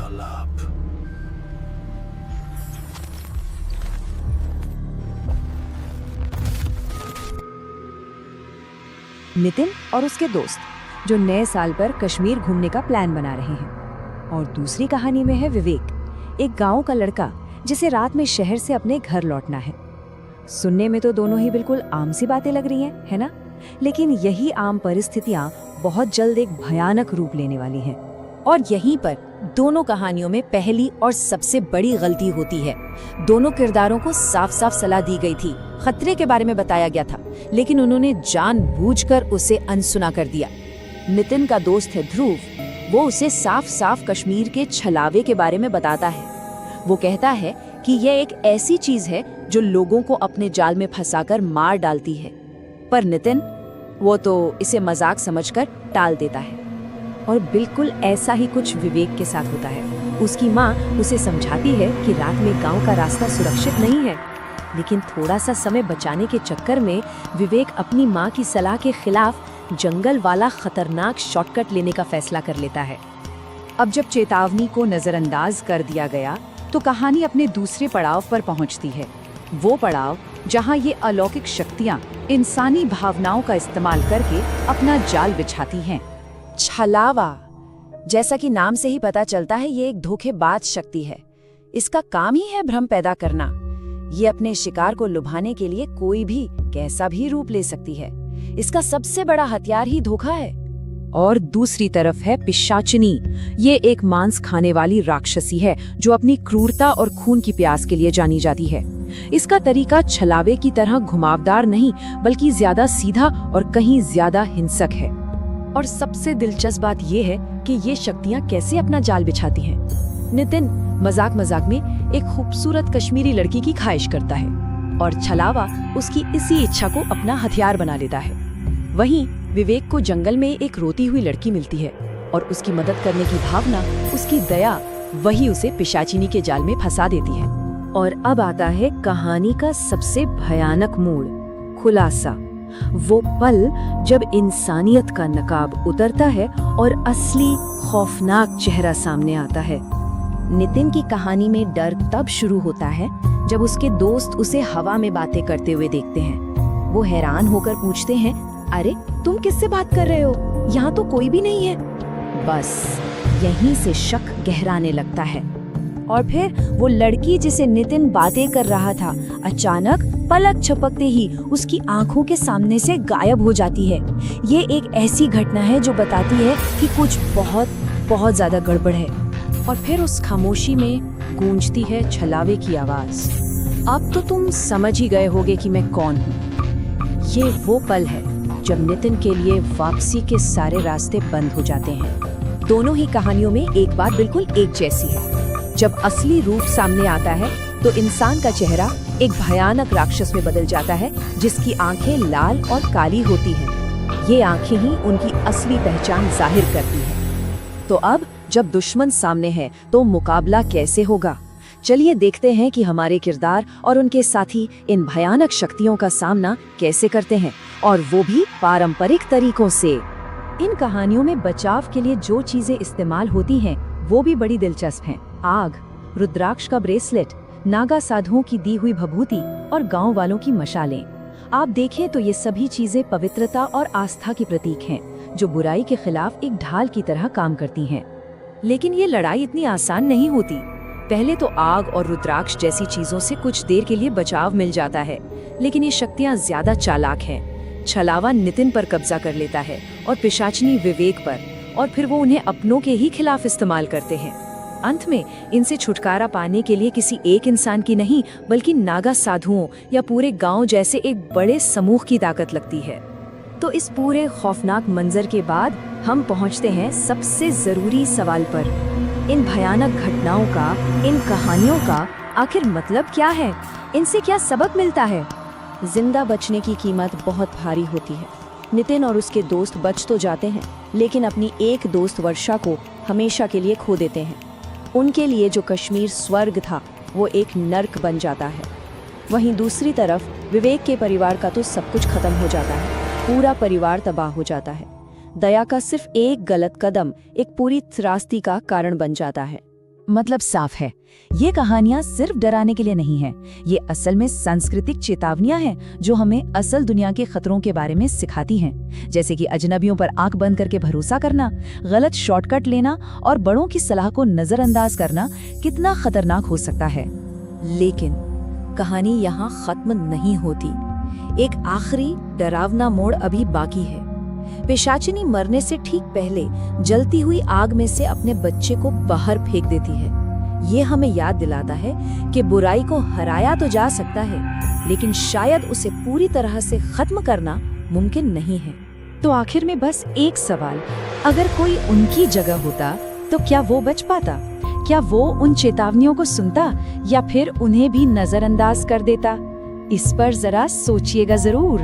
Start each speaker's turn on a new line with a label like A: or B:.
A: वार्तालाप।
B: नितिन और उसके दोस्त जो नए साल पर कश्मीर घूमने का प्लान बना रहे हैं। और दूसरी कहानी में है विवेक, एक गांव का लड़का जिसे रात में शहर से अपने घर लौटना है। सुनने में तो दोनों ही बिल्कुल आम सी बातें लग रही हैं, है ना? लेकिन यही आम परिस्थितियां बहुत जल्द एक भयानक रूप लेने वाली हैं।
C: और यहीं पर दोनों कहानियों में पहली और सबसे बड़ी गलती होती है। दोनों किरदारों को साफ साफ सलाह दी गई थी, खतरे के बारे में बताया गया था, लेकिन उन्होंने जानबूझकर उसे अनसुना कर दिया। नितिन का दोस्त है ध्रुव, वो उसे साफ साफ कश्मीर के छलावे के बारे में बताता है। वो कहता है कि यह एक ऐसी चीज है जो लोगों को अपने जाल में फंसाकर मार डालती है, पर नितिन वो तो इसे मजाक समझकर टाल देता है।
B: और बिल्कुल ऐसा ही कुछ विवेक के साथ होता है। उसकी माँ उसे समझाती है कि रात में गांव का रास्ता सुरक्षित नहीं है, लेकिन थोड़ा सा समय बचाने के चक्कर में विवेक अपनी माँ की सलाह के खिलाफ जंगल वाला खतरनाक शॉर्टकट लेने का फैसला कर लेता है। अब जब चेतावनी को नजरअंदाज कर दिया गया तो कहानी अपने दूसरे पड़ाव पर पहुंचती है। वो पड़ाव जहां ये अलौकिक शक्तियां इंसानी भावनाओं का इस्तेमाल करके अपना जाल बिछाती हैं।
C: छलावा, जैसा कि नाम से ही पता चलता है, ये एक धोखेबाज शक्ति है। इसका काम ही है भ्रम पैदा करना। ये अपने शिकार को लुभाने के लिए कोई भी कैसा भी रूप ले सकती है। इसका सबसे बड़ा हथियार ही धोखा है।
B: और दूसरी तरफ है पिशाचिनी। ये एक मांस खाने वाली राक्षसी है जो अपनी क्रूरता और खून की प्यास के लिए जानी जाती है। इसका तरीका छलावे की तरह घुमावदार नहीं, बल्कि ज्यादा सीधा और कहीं ज्यादा हिंसक है। और सबसे दिलचस्प बात यह है कि ये शक्तियां कैसे अपना जाल बिछाती हैं। नितिन मजाक मजाक में एक खूबसूरत कश्मीरी लड़की की ख्वाहिश करता है और छलावा उसकी इसी इच्छा को अपना हथियार बना लेता है। वहीं विवेक को जंगल में एक रोती हुई लड़की मिलती है और उसकी मदद करने की भावना, उसकी दया, वही उसे पिशाचिनी के जाल में फंसा देती है। और अब आता है कहानी का सबसे भयानक मोड़, खुलासा। वो पल जब इंसानियत का नकाब उतरता है और असली खौफनाक चेहरा सामने आता है। नितिन की कहानी में डर तब शुरू होता है जब उसके दोस्त उसे हवा में बातें करते हुए देखते हैं। वो हैरान होकर पूछते हैं, अरे तुम किससे बात कर रहे हो? यहाँ तो कोई भी नहीं है। बस यहीं से शक गहराने लगता है। और फिर वो लड़की जिसे नितिन बातें कर रहा था, अचानक पलक झपकते ही उसकी आंखों के सामने से गायब हो जाती है। ये एक ऐसी घटना है जो बताती है कि कुछ बहुत बहुत ज्यादा गड़बड़ है। और फिर उस खामोशी में गूंजती है छलावे की आवाज। अब तो तुम समझ ही गए होगे कि मैं कौन हूँ। ये वो पल है जब नितिन के लिए वापसी के सारे रास्ते बंद हो जाते हैं। दोनों ही कहानियों में एक बात बिल्कुल एक जैसी है। जब असली रूप सामने आता है तो इंसान का चेहरा एक भयानक राक्षस में बदल जाता है, जिसकी आंखें लाल और काली होती हैं। ये आंखें ही उनकी असली पहचान जाहिर करती हैं। तो अब जब दुश्मन सामने है तो मुकाबला कैसे होगा? चलिए देखते हैं कि हमारे किरदार और उनके साथी इन भयानक शक्तियों का सामना कैसे करते हैं, और वो भी पारंपरिक तरीकों से। इन कहानियों में बचाव के लिए जो चीजें इस्तेमाल होती हैं वो भी बड़ी दिलचस्प हैं। आग, रुद्राक्ष का ब्रेसलेट, नागा साधुओं की दी हुई भभूति और गांव वालों की मशालें। आप देखें तो ये सभी चीजें पवित्रता और आस्था की प्रतीक हैं, जो बुराई के खिलाफ एक ढाल की तरह काम करती हैं। लेकिन ये लड़ाई इतनी आसान नहीं होती। पहले तो आग और रुद्राक्ष जैसी चीजों से कुछ देर के लिए बचाव मिल जाता है, लेकिन ये शक्तियां ज्यादा चालाक हैं। छलावा नितिन पर कब्जा कर लेता है और पिशाचिनी विवेक पर, और फिर वो उन्हें अपनों के ही खिलाफ इस्तेमाल करते हैं। अंत में इनसे छुटकारा पाने के लिए किसी एक इंसान की नहीं, बल्कि नागा साधुओं या पूरे गांव जैसे एक बड़े समूह की ताकत लगती है। तो इस पूरे खौफनाक मंजर के बाद हम पहुंचते हैं सबसे जरूरी सवाल पर। इन भयानक घटनाओं का, इन कहानियों का आखिर मतलब क्या है? इनसे क्या सबक मिलता है? जिंदा बचने की कीमत बहुत भारी होती है। नितिन और उसके दोस्त बच तो जाते हैं, लेकिन अपनी एक दोस्त वर्षा को हमेशा के लिए खो देते हैं। उनके लिए जो कश्मीर स्वर्ग था वो एक नर्क बन जाता है। वहीं दूसरी तरफ विवेक के परिवार का तो सब कुछ खत्म हो जाता है। पूरा परिवार तबाह हो जाता है। दया का सिर्फ एक गलत कदम एक पूरी त्रासदी का कारण बन जाता है।
C: मतलब साफ है, ये कहानियां सिर्फ डराने के लिए नहीं है, ये असल में सांस्कृतिक चेतावनियां हैं जो हमें असल दुनिया के खतरों के बारे में सिखाती हैं, जैसे कि अजनबियों पर आंख बंद करके भरोसा करना, गलत शॉर्टकट लेना और बड़ों की सलाह को नजरअंदाज करना कितना खतरनाक हो सकता है।
B: लेकिन कहानी यहाँ खत्म नहीं होती। एक आखिरी डरावना मोड़ अभी बाकी है। पिशाचिनी मरने से ठीक पहले जलती हुई आग में से अपने बच्चे को बाहर फेंक देती है। ये हमें याद दिलाता है कि बुराई को हराया तो जा सकता है, लेकिन शायद उसे पूरी तरह से खत्म करना मुमकिन नहीं है।
C: तो आखिर में बस एक सवाल, अगर कोई उनकी जगह होता तो क्या वो बच पाता? क्या वो उन चेतावनियों को सुनता या फिर उन्हें भी नजरअंदाज कर देता? इस पर जरा सोचिएगा जरूर।